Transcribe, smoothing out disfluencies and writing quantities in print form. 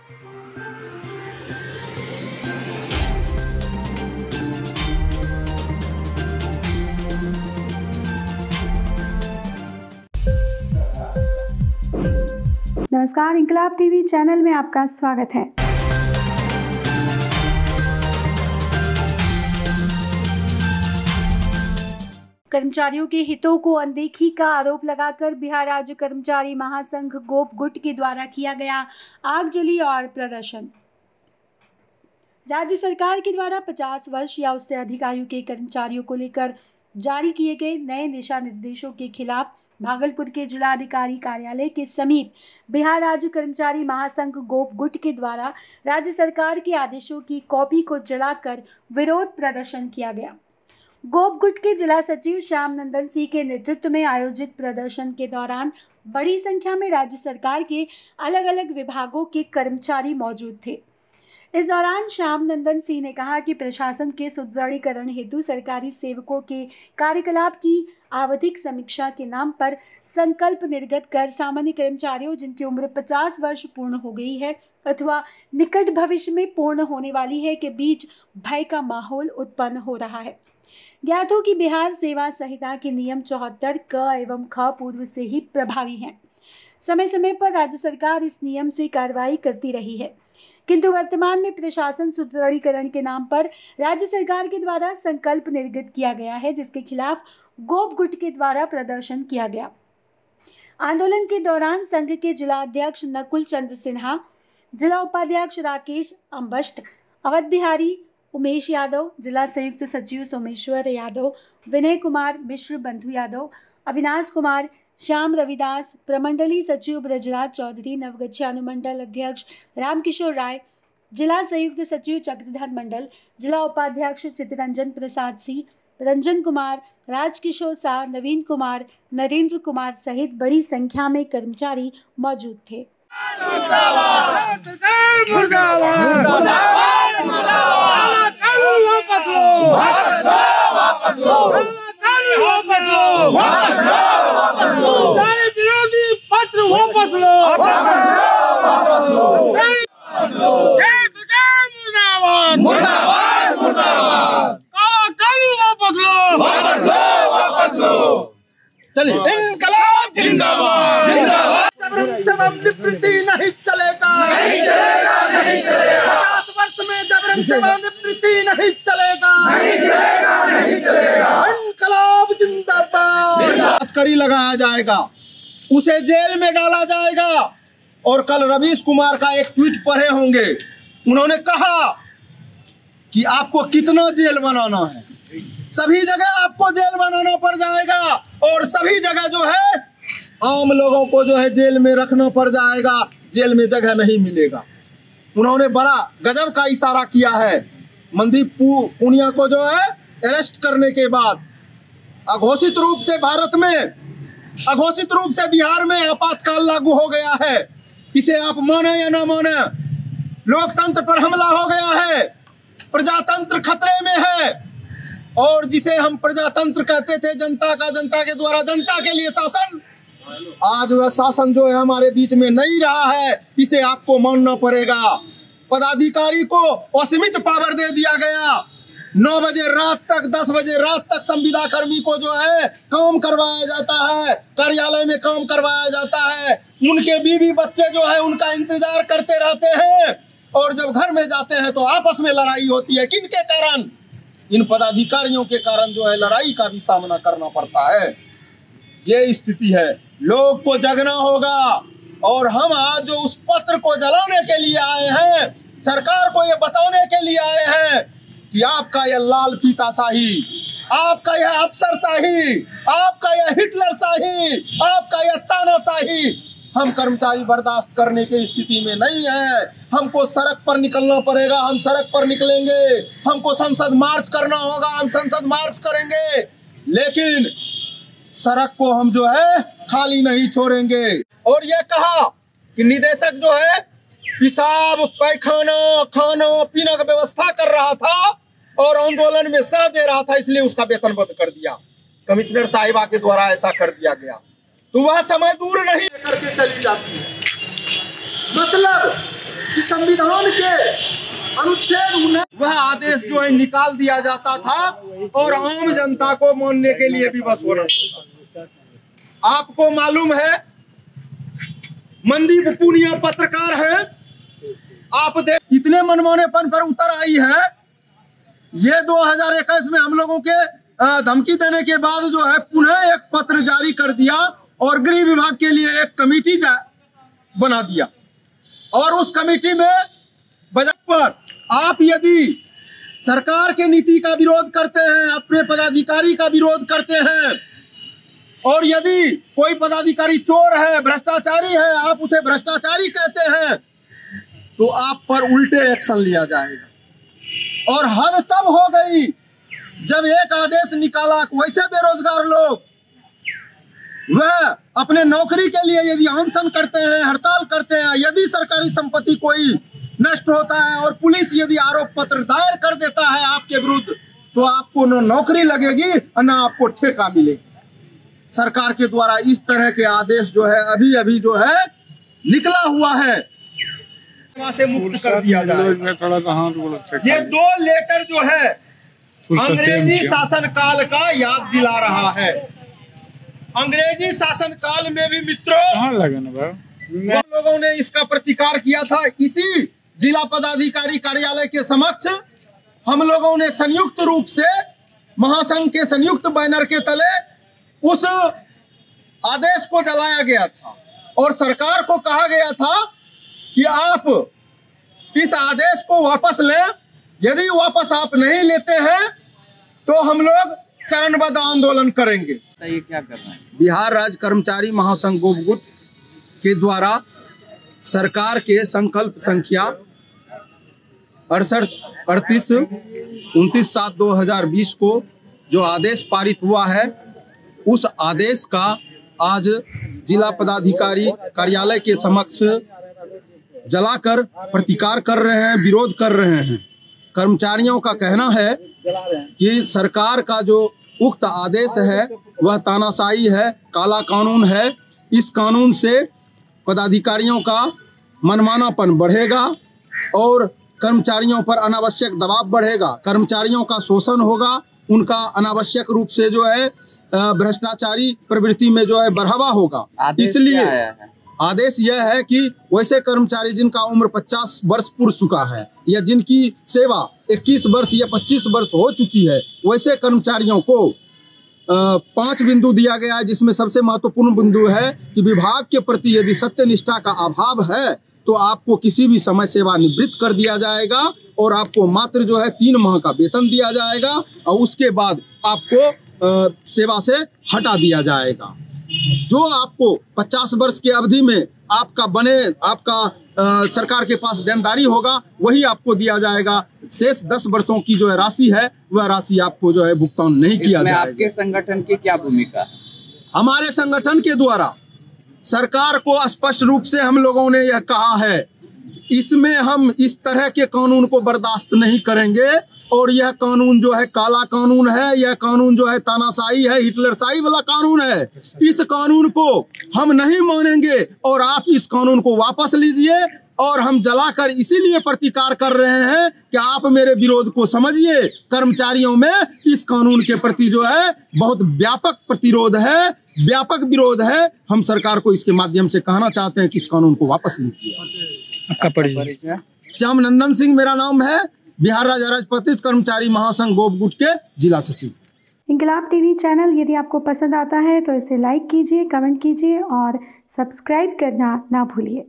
नमस्कार, इंकलाब TV channel में आपका स्वागत है। कर्मचारियों के हितों को अनदेखी का आरोप लगाकर बिहार राज्य कर्मचारी महासंघ गोप गुट के द्वारा किया गया आगजनी और प्रदर्शन। राज्य सरकार के द्वारा 50 वर्ष या उससे अधिक आयु के कर्मचारियों को लेकर जारी किए गए नए दिशा निर्देशों के खिलाफ भागलपुर के जिलाधिकारी कार्यालय के समीप बिहार राज्य कर्मचारी महासंघ गोप गुट के द्वारा राज्य सरकार के आदेशों की कॉपी को जलाकर विरोध प्रदर्शन किया गया। गोप गुट के जिला सचिव श्याम नंदन सिंह के नेतृत्व में आयोजित प्रदर्शन के दौरान बड़ी संख्या में राज्य सरकार के अलग अलग विभागों के कर्मचारी मौजूद थे। इस दौरान श्याम नंदन सिंह ने कहा कि प्रशासन के सुदृढ़ीकरण हेतु सरकारी सेवकों के कार्यकलाप की आवधिक समीक्षा के नाम पर संकल्प निर्गत कर सामान्य कर्मचारियों जिनकी उम्र 50 वर्ष पूर्ण हो गई है अथवा निकट भविष्य में पूर्ण होने वाली है के बीच भय का माहौल उत्पन्न हो रहा है। ज्ञात हो कि बिहार सेवा संहिता के नियम 74 क एवं ख पूर्व से ही प्रभावी हैं। समय समय पर राज्य सरकार इस नियम से कार्रवाई करती रही है, किंतु वर्तमान में प्रशासन सुदृढ़ीकरण के नाम पर राज्य सरकार के द्वारा संकल्प निर्गत किया गया है, जिसके खिलाफ गोप गुट के द्वारा प्रदर्शन किया गया। आंदोलन के दौरान संघ के जिला अध्यक्ष नकुल चंद्र सिन्हा, जिला उपाध्यक्ष राकेश अम्बष्ट, अवध बिहारी, उमेश यादव, जिला संयुक्त सचिव सोमेश्वर यादव, विनय कुमार मिश्र, बंधु यादव, अविनाश कुमार, श्याम रविदास, प्रमंडली सचिव ब्रजराज चौधरी, नवगछिया अनुमंडल अध्यक्ष रामकिशोर राय, जिला संयुक्त सचिव चक्रधर मंडल, जिला उपाध्यक्ष चित्तरंजन प्रसाद सिंह, रंजन कुमार, राजकिशोर शाह, नवीन कुमार, नरेंद्र कुमार सहित बड़ी संख्या में कर्मचारी मौजूद थे। विरोधी पत्र वापस लो। मुर्दाबाद मुर्दाबाद मुर्दाबाद। कानून वापस लो, वापस लो। चलिए, इंकलाब जिंदाबाद जिंदाबाद। जबरन सेवक निवृत्ति नहीं चलेगा, नहीं चलेगा, नहीं चलेगा। 50 वर्ष में जबरन सेवा निवृत्ति नहीं चलेगा, नहीं चलेगा, नहीं चलेगा। इंकलाब जिंदाबाद। तस्करी लगाया जाएगा, उसे जेल में डाला जाएगा। और कल रवीश कुमार का एक ट्वीट पढ़े होंगे, उन्होंने कहा कि आपको कितना जेल बनाना है, सभी जगह आपको जेल बनाना पड़ जाएगा और सभी जगह जो है आम लोगों को जो है जेल में रखना पड़ जाएगा, जेल में जगह नहीं मिलेगा। उन्होंने बड़ा गजब का इशारा किया है। मनदीप पुनिया को जो है अरेस्ट करने के बाद अघोषित रूप से भारत में, अघोषित रूप से बिहार में आपातकाल लागू हो गया है। इसे आप माने या ना माने, लोकतंत्र पर हमला हो गया है, प्रजातंत्र खतरे में है। और जिसे हम प्रजातंत्र कहते थे, जनता का, जनता के द्वारा जनता के लिए शासन, आज वह शासन जो है हमारे बीच में नहीं रहा है। इसे आपको मानना पड़ेगा। पदाधिकारी को असीमित पावर दे दिया गया। 9 बजे रात तक, 10 बजे रात तक संविदा कर्मी को जो है काम करवाया जाता है, कार्यालय में काम करवाया जाता है। उनके बीवी बच्चे जो है उनका इंतजार करते रहते हैं और जब घर में जाते हैं तो आपस में लड़ाई होती है। किनके कारण? इन पदाधिकारियों के कारण जो है लड़ाई का भी सामना करना पड़ता है। ये स्थिति है, लोग को जगना होगा। और हम आज जो उस पत्र को जलाने के लिए आए हैं, सरकार को ये बताने के लिए आए हैं कि आपका यह लाल फीताशाही, आपका यह अफसरशाही, आपका यह हिटलरशाही, आपका यह तानाशाही हम कर्मचारी बर्दाश्त करने की स्थिति में नहीं है। हमको सड़क पर निकलना पड़ेगा, हम सड़क पर निकलेंगे। हमको संसद मार्च करना होगा, हम संसद मार्च करेंगे। लेकिन सड़क को हम जो है खाली नहीं छोड़ेंगे। और ये कहा कि निदेशक जो है पेशाब, पैखाना, खाना पीना का व्यवस्था कर रहा था और आंदोलन में साथ दे रहा था, इसलिए उसका वेतन बंद कर दिया। कमिश्नर साहिबा के द्वारा ऐसा कर दिया गया। तो वह समय दूर नहीं करके चली जाती है। मतलब इस संविधान के अनुच्छेद 19 वह आदेश जो है निकाल दिया जाता था और आम जनता को मानने के लिए विवश होना पड़ता। आपको मालूम है मनदीप पूनिया पत्रकार है, आप देख इतने मनमानेपन पर उतर आई है। ये 2021 में हम लोगों के धमकी देने के बाद जो है पुनः एक पत्र जारी कर दिया और गृह विभाग के लिए एक कमेटी बना दिया और उस कमेटी में बजट पर आप यदि सरकार के नीति का विरोध करते हैं, अपने पदाधिकारी का विरोध करते हैं और यदि कोई पदाधिकारी चोर है, भ्रष्टाचारी है, आप उसे भ्रष्टाचारी कहते हैं तो आप पर उल्टे एक्शन लिया जाएगा। और हद तब हो गई जब एक आदेश निकाला, वैसे बेरोजगार लोग वह अपने नौकरी के लिए यदि अनशन करते हैं, हड़ताल करते हैं, यदि सरकारी संपत्ति कोई नष्ट होता है और पुलिस यदि आरोप पत्र दायर कर देता है आपके विरुद्ध, तो आपको न नौकरी लगेगी और न आपको ठेका मिलेगी। सरकार के द्वारा इस तरह के आदेश जो है अभी अभी जो है निकला हुआ है, वहां से मुक्त कर दिया जाएगा। ये 2 लेटर जो है अंग्रेजी शासन काल का याद दिला रहा है। अंग्रेजी शासन काल में भी मित्रों हम लोगों ने इसका प्रतिकार किया था। इसी जिला पदाधिकारी कार्यालय के समक्ष हम लोगों ने संयुक्त रूप से महासंघ के संयुक्त बैनर के तले उस आदेश को जलाया गया था और सरकार को कहा गया था कि आप इस आदेश को वापस लें। यदि वापस आप नहीं लेते हैं तो हम लोग चरणबद्ध आंदोलन करेंगे। ये क्या कर रहे हैं? बिहार राज्य कर्मचारी महासंघ गोपगुट के द्वारा सरकार के संकल्प संख्या 68-38-29/7/2020 को जो आदेश पारित हुआ है, उस आदेश का आज जिला पदाधिकारी कार्यालय के समक्ष जलाकर प्रतिकार कर रहे हैं, विरोध कर रहे हैं। कर्मचारियों का कहना है कि सरकार का जो उक्त आदेश है वह तानाशाही है, काला कानून है। इस कानून से पदाधिकारियों का मनमानापन बढ़ेगा और कर्मचारियों पर अनावश्यक दबाव बढ़ेगा, कर्मचारियों का शोषण होगा, उनका अनावश्यक रूप से जो है भ्रष्टाचारी प्रवृत्ति में जो है बढ़ावा होगा। इसलिए आदेश यह है कि वैसे कर्मचारी जिनका उम्र 50 वर्ष पूर्व चुका है या जिनकी सेवा 21 वर्ष या 25 वर्ष हो चुकी है, वैसे कर्मचारियों को 5 बिंदु दिया गया है, जिसमें सबसे महत्वपूर्ण बिंदु है कि विभाग के प्रति यदि सत्यनिष्ठा का अभाव है तो आपको किसी भी समय सेवा निवृत्त कर दिया जाएगा और आपको मात्र जो है 3 माह का वेतन दिया जाएगा और उसके बाद आपको सेवा से हटा दिया जाएगा। जो आपको 50 वर्ष की अवधि में आपका सरकार के पास देनदारी होगा वही आपको दिया जाएगा। शेष 10 वर्षों की जो है राशि है वह राशि आपको जो है भुगतान नहीं किया जाएगा। आपके संगठन की क्या भूमिका है? हमारे संगठन के द्वारा सरकार को स्पष्ट रूप से हम लोगों ने यह कहा है, इसमें हम इस तरह के कानून को बर्दाश्त नहीं करेंगे और यह कानून जो है काला कानून है, यह कानून जो है तानाशाही है, हिटलरशाही वाला कानून है। इस कानून को हम नहीं मानेंगे और आप इस कानून को वापस लीजिए और हम जलाकर इसीलिए प्रतिकार कर रहे हैं कि आप मेरे विरोध को समझिए। कर्मचारियों में इस कानून के प्रति जो है बहुत व्यापक प्रतिरोध है, व्यापक विरोध है। हम सरकार को इसके माध्यम से कहना चाहते हैं कि इस कानून को वापस लीजिए। आपका परिचय? श्याम नंदन सिंह मेरा नाम है, बिहार राज्य राजपत्रित कर्मचारी महासंघ गोपगुट के जिला सचिव। इंकलाब टीवी चैनल यदि आपको पसंद आता है तो इसे लाइक कीजिए, कमेंट कीजिए और सब्सक्राइब करना ना भूलिए।